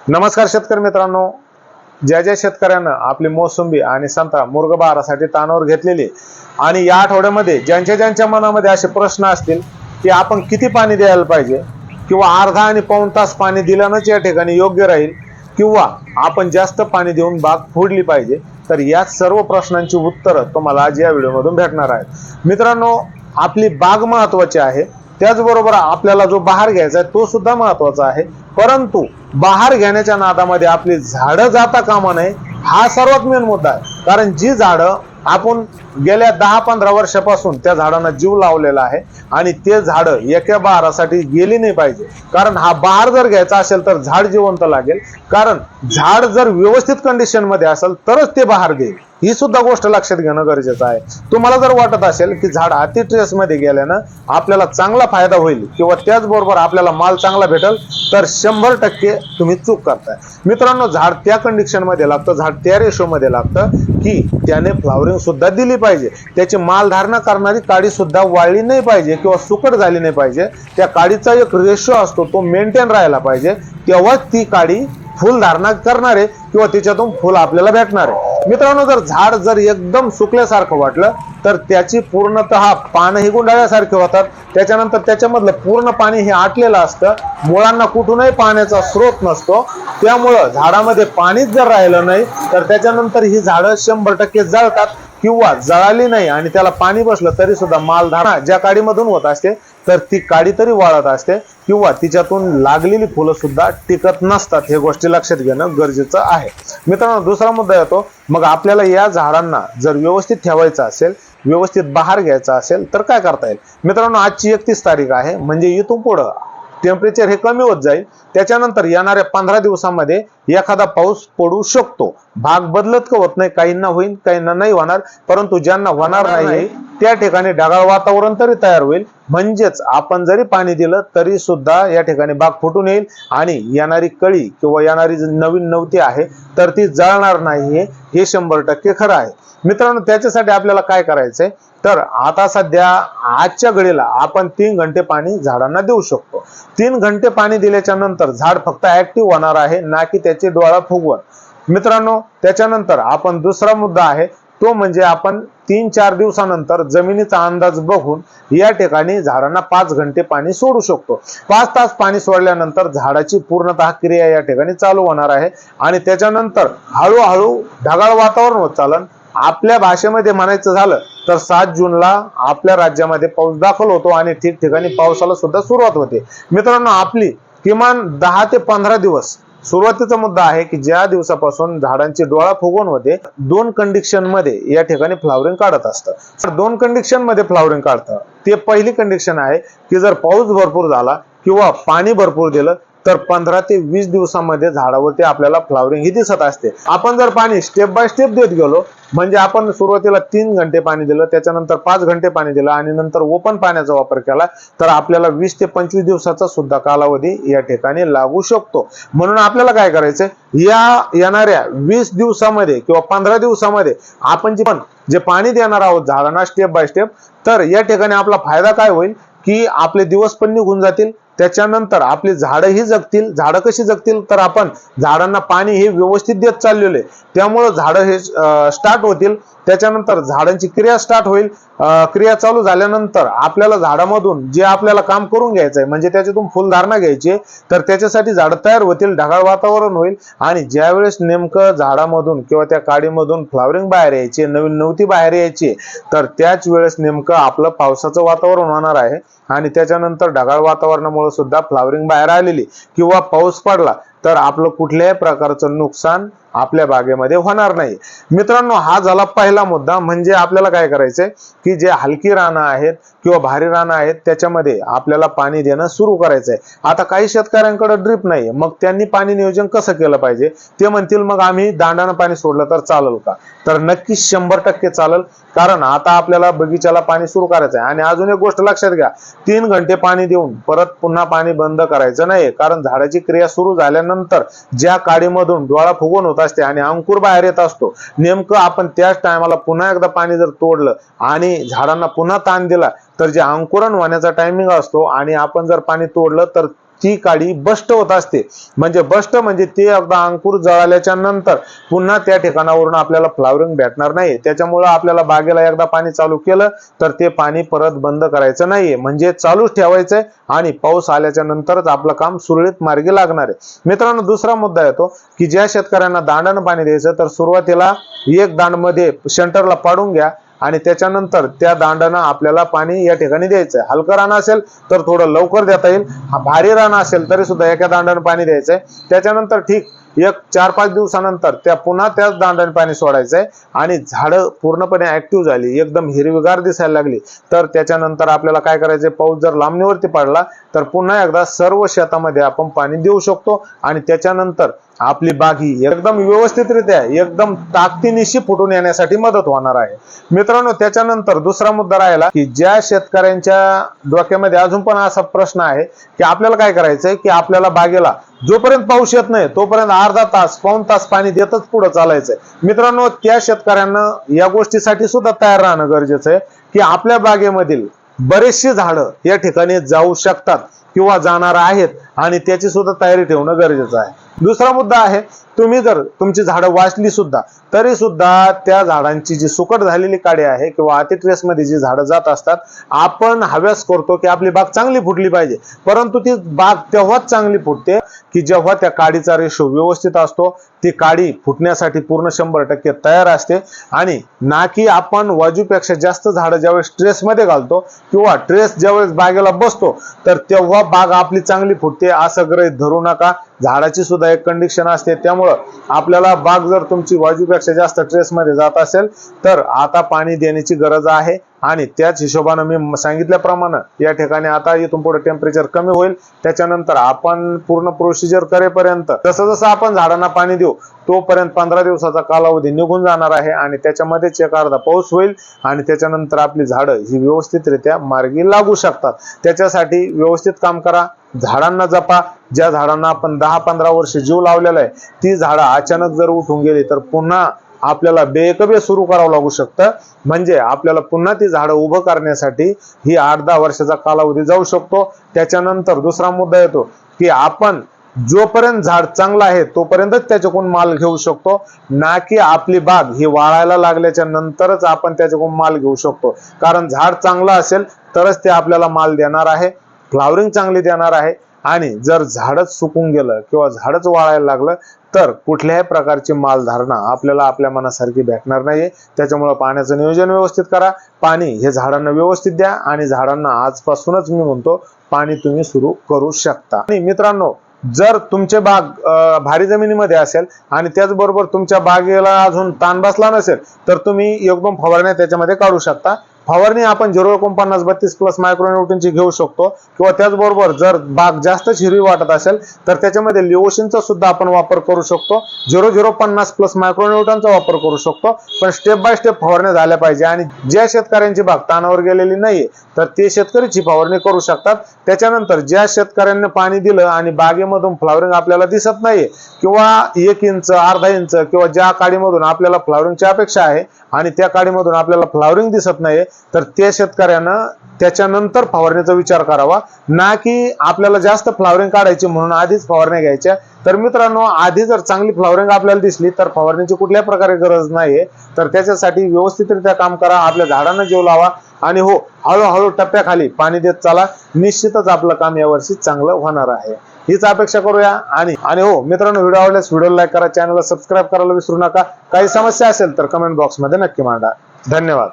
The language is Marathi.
नमस्कार शेतकरी मित्रांनो, ज्या ज्या शेतकऱ्यांना आपली मोसंबी आणि संत्रा मुर्ग बहारासाठी तानावर घेतलेली आणि या आठवड्यामध्ये ज्यांच्या ज्यांच्या मनामध्ये असे प्रश्न असतील की आपण किती पाणी द्यायला पाहिजे किंवा अर्धा आणि पाऊण तास पाणी दिल्यानंच या ठिकाणी योग्य राहील किंवा आपण जास्त पाणी देऊन बाग फोडली पाहिजे, तर या सर्व प्रश्नांची उत्तरं तुम्हाला आज या व्हिडिओमधून भेटणार आहेत। मित्रांनो, आपली बाग महत्वाची आहे, त्याचबरोबर आपल्याला जो बहार घ्यायचा आहे तो सुद्धा महत्वाचा आहे, परंतु बहार घेण्याच्या नादामध्ये आपली झाडं जाता कामा नये हा सर्वात मेन मुद्दा आहे। कारण जी झाडं आपण गेल्या 10-15 वर्षापासून त्या झाडांना जीव लावलेला आहे आणि ते झाडं एका बहारासाठी गेली नाही पाहिजे। कारण हा बहार जर घ्यायचा असेल तर झाड जिवंत लागेल, कारण झाड जर व्यवस्थित कंडिशन मध्ये असेल तरच ते बहार देईल, ही सुद्धा गोष्ट लक्षात घेणं गरजेचं आहे। तुम्हाला जर वाटत असेल की झाड अति ट्रेस मध्ये गेल्यानं आपल्याला चांगला फायदा होईल किंवा त्याचबरोबर आपल्याला माल चांगला भेटेल, तर 100% तुम्ही चूक करताय। मित्रांनो, झाड त्या कंडिशन मध्ये लागतं, झाड त्या रेशो मध्ये लागतं की त्याने फ्लावरिंग सुद्धा दिली पाहिजे, त्याची माल धारणा करणारी काडी सुद्धा वाळली नाही पाहिजे किंवा सुकट झाली नाही पाहिजे। त्या काडीचा एक रेशो असतो तो मेंटेन राहायला पाहिजे, तेव्हाच ती काडी फुल धारणा करणार आहे किंवा त्याच्यातून फुल आपल्याला भेटणार आहे। मित्रांनो, जर झाड जर एकदम सुकल्यासारखं वाटलं तर त्याची पूर्णतः पानही गुंडाळल्यासारखे होतात, त्याच्यानंतर त्याच्यामधलं पूर्ण पाणी हे आटलेलं असतं, मुळांना कुठूनही पाण्याचा स्रोत नसतो, त्यामुळं झाडामध्ये पाणीच जर राहिलं नाही तर त्याच्यानंतर ही झाडं 100% जळतात किंवा जळाली नाही आणि त्याला पाणी बसलं तरी सुद्धा माल धारणा ज्या काडीमधून होत असते तर ती काडी तरी वाळत असते किंवा तिच्यातून लागलेली फुलं सुद्धा टिकत नसतात। हे गोष्टी लक्षात घेणं गरजेचं आहे। मित्रांनो, दुसरा मुद्दा येतो, मग आपल्याला या झाडांना जर व्यवस्थित ठेवायचं असेल, व्यवस्थित बहार घ्यायचा असेल तर काय करता येईल। मित्रांनो, आजची 31 तारीख आहे, म्हणजे इथून पुढं टेम्परेचर हे कमी होत जाईल, त्याच्यानंतर येणाऱ्या 15 दिवसांमध्ये एखादा पाऊस पडू शकतो। भाग बदलत का होत नाही, काहींना होईल काहींना नाही होणार, परंतु ज्यांना होणार नाही त्या ठिकाणी ढगाळ वातावरण तरी तयार होईल, म्हणजेच आपण जरी पाणी दिलं तरी सुद्धा या ठिकाणी बाग फुटून येईल आणि येणारी कळी किंवा येणारी नवीन नवती आहे तर ती जळणार नाही, हे 100% खरं आहे। मित्रांनो, त्याच्यासाठी आपल्याला काय करायचंय, तर आता सध्या आजच्या घडीला आपण 3 घंटे पाणी झाडांना देऊ शकतो। 3 घंटे पाणी दिल्याच्या नंतर झाड फक्त ऍक्टिव्ह होणार आहे, ना की त्याची डोळा फुगवण। मित्रांनो, त्याच्यानंतर आपण दुसरा मुद्दा आहे तो म्हणजे आपण 3-4 दिवसानंतर जमिनीचा अंदाज बघून या ठिकाणी झाडांना 5 घंटे पाणी सोडू शकतो। 5 तास पाणी सोडल्यानंतर झाडाची पूर्णतः क्रिया या ठिकाणी चालू होणार आहे आणि त्याच्यानंतर हळूहळू ढगाळ वातावरण होत चालन। आपल्या भाषेमध्ये म्हणायचं झालं तर 7 जूनला आपल्या राज्यामध्ये पाऊस दाखल होतो आणि ठिकठिकाणी पावसाला सुद्धा सुरुवात होते। मित्रांनो, आपली किमान 10 ते 15 दिवस सुरुवातीचा मुद्दा आहे की ज्या दिवसापासून झाडांची डोळा फुगवण होते, 2 कंडिशन मध्ये या ठिकाणी फ्लावरिंग काढत असतं। 2 कंडिशन मध्ये फ्लावरिंग काढतं, ते पहिली कंडिशन आहे की जर पाऊस भरपूर झाला किंवा पाणी भरपूर दिलं तर 15 ते 20 दिवसांमध्ये झाडावरती आपल्याला फ्लावरिंग ही दिसत असते। आपण जर पाणी स्टेप बाय स्टेप देत गेलो, म्हणजे आपण सुरुवातीला 3 घंटे पाणी दिलं, त्याच्यानंतर 5 घंटे पाणी दिलं आणि नंतर ओपन पाण्याचा वापर केला, तर आपल्याला 20 ते 25 दिवसाचा सुद्धा कालावधी या ठिकाणी लागू शकतो। म्हणून आपल्याला काय करायचंय, या येणाऱ्या 20 दिवसामध्ये किंवा 15 दिवसामध्ये आपण जे पाणी देणार आहोत झाडांना स्टेप बाय स्टेप, तर या ठिकाणी आपला फायदा काय होईल की आपले दिवस पण निघून जातील, त्याच्यानंतर आपली झाडंही जगतील। झाडं कशी जगतील, तर आपण झाडांना पाणी हे व्यवस्थित देत चाललेले, त्यामुळे झाडं हे स्टार्ट होतील, त्याच्यानंतर झाडांची क्रिया स्टार्ट होईल। क्रिया चालू झाल्यानंतर आपल्याला झाडामधून जे आपल्याला काम करून घ्यायचंय, म्हणजे त्याच्यातून फुलधारणा घ्यायची, तर त्याच्यासाठी झाडं तयार होतील, ढगाळ वातावरण होईल आणि ज्यावेळेस नेमकं झाडामधून किंवा त्या काडीमधून फ्लावरिंग बाहेर यायची, नवीन नवती बाहेर यायची, तर त्याच वेळेस नेमकं आपलं पावसाचं वातावरण होणार आहे आणि त्याच्यानंतर ढगाळ वातावरणामुळे सुद्धा फ्लावरिंग बाहेर आलेली किंवा पाऊस पडला तर आपलं कुठल्याही प्रकारचं नुकसान आपल्या बागेमध्ये होणार नाही। मित्रांनो, हा झाला पहिला मुद्दा, म्हणजे आपल्याला काय करायचंय की जे हलकी रानं आहेत किंवा भारी रानं आहेत त्याच्यामध्ये आपल्याला पाणी देणं सुरू करायचंय। आता काही शेतकऱ्यांकडे ड्रिप नाही, मग त्यांनी पाणी नियोजन कसं केलं पाहिजे, ते म्हणतील मग आम्ही दांडानं पाणी सोडलं तर चालेल का, तर नक्कीच 100% चालेल, कारण आता आपल्याला बगीचाला पाणी सुरू करायचं आहे। आणि अजून एक गोष्ट लक्षात घ्या, 3 घंटे पाणी देऊन परत पुन्हा पाणी बंद करायचं नाही, कारण झाडाची क्रिया सुरू झाल्यानंतर ज्या काडीमधून डोळा फुगवण होत असते आणि अंकुर बाहेर येत असतो, नेमकं आपण त्याच टायमाला पुन्हा एकदा पाणी जर तोडलं आणि झाडांना पुन्हा ताण दिला तर जे अंकुरण होण्याचा टायमिंग असतो आणि आपण जर पाणी तोडलं तर ती काडी बस्ट होत असते. म्हणजे बस्ट म्हणजे ते एकदा अंकुर जळाल्याच्या नंतर पुन्हा त्या ठिकाणावरून आपल्याला फ्लावरिंग भेटणार नाही. त्याच्यामुळे आपल्याला बागेला एकदा पाणी चालू केलं तर ते पाणी परत बंद करायचं नाहीये, म्हणजे चालूच ठेवायचंय आणि पाऊस आल्याच्या नंतरच आपलं काम सुरळीत मार्गी लागणार आहे. मित्रांनो, दुसरा मुद्दा येतो की ज्या शेतकऱ्यांना दांडानं पाणी द्यायचं तर सुरुवातीला एक दांड मध्ये सेंटरला पाडून घ्या आणि त्याच्यानंतर त्या दांडानं आपल्याला पाणी या ठिकाणी द्यायचंय. हलकं रान असेल तर थोडं लवकर देता येईल, भारी रान असेल तरी सुद्धा एका दांडानं पाणी द्यायचंय. त्याच्यानंतर ठीक एक 4-5 दिवसानंतर पुन्हा त्याच दांडाने पाणी सोडायचंय आणि झाडं पूर्णपणे ऍक्टिव्ह झाली, एकदम हिरवीगार दिसायला लागली तर त्याच्यानंतर आपल्याला काय करायचंय, पाऊस जर लांबणीवरती पडला तर पुन्हा एकदा सर्व शेतामध्ये आपण पाणी देऊ शकतो आणि त्याच्यानंतर आपली बाग ही एकदम व्यवस्थितरित्या एकदम ताकदीनिशी फुटून येण्यासाठी मदत होणार आहे. मित्रांनो, त्याच्यानंतर दुसरा मुद्दा राहिला की ज्या शेतकऱ्यांच्या डोक्यामध्ये अजून पण असा प्रश्न आहे की आपल्याला काय करायचंय की आपल्याला बागेला जोपर्यंत पाऊस येत नाही तोपर्यंत अर्धा तास पाऊण तास पाणी देतच पुढे चालायचंय. मित्रांनो, त्या शेतकऱ्यांना या गोष्टीसाठी सुद्धा तयार राहणं गरजेचं आहे की आपल्या बागेमधील बरेचशी झाडं या ठिकाणी जाऊ शकतात किंवा जाणार आहेत आणि त्याची सुद्धा तयारी ठेवणं गरजेचं आहे. दुसरा मुद्दा आहे, तुम्ही जर तुमची झाडं वाचली सुद्धा तरी सुद्धा त्या झाडांची जी सुकट झालेली काडी आहे किंवा अति ट्रेस मध्ये जी झाडं जात असतात, आपण हव्यास करतो की आपली बाग चांगली फुटली पाहिजे, परंतु ती बाग तेव्हाच चांगली फुटते की जेव्हा त्या काडीचा रेशो व्यवस्थित असतो, ती काडी फुटण्यासाठी पूर्ण 100% तयार असते आणि ना की आपण वाजूपेक्षा जास्त झाडं ज्यावेळेस ट्रेस मध्ये घालतो किंवा ट्रेस ज्यावेळेस बागेला बसतो तर तेव्हा बाग आपली चांगली फुटते असं गृहीत धरू नका. झाडाची सुद्धा एक कंडिशन असते, त्यामुळं आपल्याला बाग जर तुमची वाजूपेक्षा जास्त ट्रेस मध्ये जात असेल तर आता पाणी देण्याची गरज आहे आणि त्याच हिशोबाने मी सांगितल्याप्रमाणे या ठिकाणी आता इथून पुढे टेम्परेचर कमी होईल. त्याच्यानंतर आपण पूर्ण प्रोसिजर करेपर्यंत जसं जसं आपण झाडांना पाणी देऊ तोपर्यंत 15 दिवसाचा कालावधी निघून जाणार आहे आणि त्याच्यामध्येच एक अर्धा पाऊस होईल आणि त्याच्यानंतर आपली झाडं ही व्यवस्थितरित्या मार्गी लागू शकतात. त्याच्यासाठी व्यवस्थित काम करा, झाडांना जपा. ज्या झाडांना आपण 10-15 वर्ष जीव लावलेला आहे ती झाडं अचानक जर उठून गेली तर पुन्हा आपल्याला बेकबे सुरू करावं लागू शकतं. म्हणजे आपल्याला पुन्हा ती झाडं उभं करण्यासाठी ही 8-10 वर्षाचा कालावधी जाऊ शकतो. त्याच्यानंतर दुसरा मुद्दा येतो की आपण जोपर्यंत झाड चांगलं आहे तोपर्यंतच त्याच्याकडून माल घेऊ शकतो, ना की आपली बाग ही वाळायला लागल्याच्या नंतरच आपण त्याच्याकडून माल घेऊ शकतो. कारण झाड चांगलं असेल तरच ते आपल्याला माल देणार आहे, फ्लावरिंग चांगली देणार आहे आणि जर झाडच सुकून गेलं किंवा झाडच वाळायला लागलं तर कुठल्याही प्रकारची मालधारणा आपल्याला आपल्या मनासारखी भेटणार नाहीये. त्याच्यामुळे पाण्याचं नियोजन व्यवस्थित करा, पाणी हे झाडांना व्यवस्थित द्या आणि झाडांना आजपासूनच मी म्हणतो पाणी तुम्ही सुरू करू शकता. आणि मित्रांनो, जर तुमचे बाग भारी जमिनीमध्ये असेल आणि त्याचबरोबर तुमच्या बागेला अजून ताण बसला नसेल तर तुम्ही एकदम फवारण्या त्याच्यामध्ये काढू शकता. फवारणी आपण 0.50-32 मायक्रोन्यूटनची घेऊ शकतो किंवा त्याचबरोबर जर बाग जास्तच हिरवी वाटत असेल तर त्याच्यामध्ये लिओसिनचा सुद्धा आपण वापर करू शकतो. 0.050 मायक्रोन्यूटनचा वापर करू शकतो. पण स्टेप बाय स्टेप फवारण्या झाल्या पाहिजे आणि ज्या शेतकऱ्यांची बाग ताणावर गेलेली नाहीये तर ते शेतकरीची फवारणी करू शकतात. त्याच्यानंतर ज्या शेतकऱ्यांनी पाणी दिलं आणि बागेमधून फ्लावरिंग आपल्याला दिसत नाहीये किंवा 1 इंच, अर्धा इंच किंवा ज्या काडीमधून आपल्याला फ्लावरिंगची अपेक्षा आहे आणि त्या काडीमधून आपल्याला फ्लावरिंग दिसत नाहीये तर त्या शेतकऱ्यानं त्याच्यानंतर फवारणीचा विचार करावा, ना की आपल्याला जास्त फ्लावरिंग काढायची म्हणून आधीच फवारण्या घ्यायच्या. तर मित्रांनो, आधी जर चांगली फ्लावरिंग आपल्याला दिसली तर फवारणीची कुठल्याही प्रकारे गरज नाहीये. तर त्याच्यासाठी व्यवस्थितरित्या काम करा, आपल्या झाडांना जीव लावा आणि हो, हळूहळू टप्प्याखाली पाणी देत चला. निश्चितच आपलं काम यावर्षी चांगलं होणार आहे, हीच अपेक्षा करूया. आणि हो मित्रांनो, व्हिडिओ आवडल्यास व्हिडिओ लाईक करा, चॅनलला सबस्क्राईब करायला विसरू नका. काही समस्या असेल तर कमेंट बॉक्समध्ये नक्की मांडा. धन्यवाद.